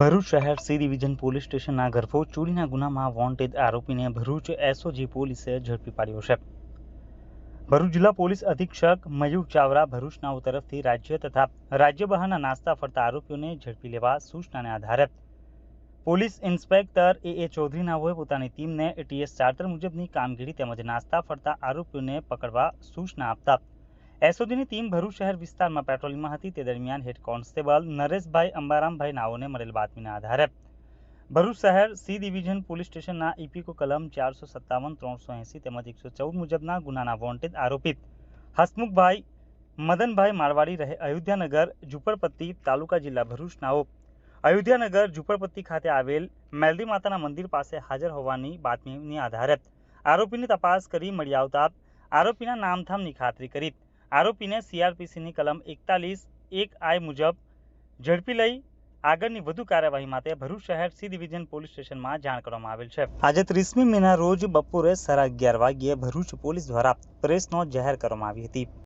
ભરૂચ શહેર C division police સ્ટેશનના ઘરફોડ ચોરીના ગુનામાં વોન્ટેડ આરોપીને ભરૂચ એસઓજી પોલીસે ઝડપી પાડ્યો છે। ભરૂચ જિલ્લા પોલીસ અધિક્ષક મયુર ચાવરા ભરૂચનાઓ તરફથી રાજ્ય તથા રાજ્ય બહારના નાસ્તા ફરતા આરોપીઓને ઝડપી લેવા સૂચનાને આધારે પોલીસ ઇન્સ્પેક્ટર એ ચૌધરી નાઓએ પોતાની ટીમને એટીએસ ચાર્ટર મુજબની કામગીરી તેમજ નાસ્તા ફરતા આરોપીઓને પકડવા સૂચના આપતા એસઓજીની ટીમ ભરૂચ શહેર વિસ્તારમાં પેટ્રોલિંગમાં હતી। તે દરમિયાન હેડ કોન્સ્ટેબલ નરેશભાઈ અંબારામભાઈ નાઓને મળેલ બાતમીના આધારે ભરૂચ શહેર સી ડિવિઝન પોલીસ સ્ટેશનના ઇપીકો કલમ 457, 380 તેમજ 114 મુજબના ગુનાના વોન્ટેડ આરોપિત હસમુખભાઈ મદનભાઈ મારવાડી રહે અયોધ્યાનગર ઝુંપડપટ્ટી તાલુકા જિલ્લા ભરૂચનાઓ અયોધ્યાનગર ઝુંપડપટ્ટી ખાતે આવેલ મેલડી માતાના મંદિર પાસે હાજર હોવાની બાતમીની આધારે આરોપીની તપાસ કરી મળી આવતા આરોપીના નામધામની ખાતરી કરી આરોપીને સીઆરપીસીની કલમ 41(1) મુજબ ઝડપી લઈ આગળની વધુ કાર્યવાહી માટે ભરૂચ શહેર સી ડિવિઝન પોલીસ સ્ટેશનમાં જાણ કરવામાં આવેલ છે। આજે 30મી મેના રોજ બપોરે 11:30 વાગ્યે ભરૂચ પોલીસ દ્વારા પ્રેસ નોટ જાહેર કરવામાં આવી હતી।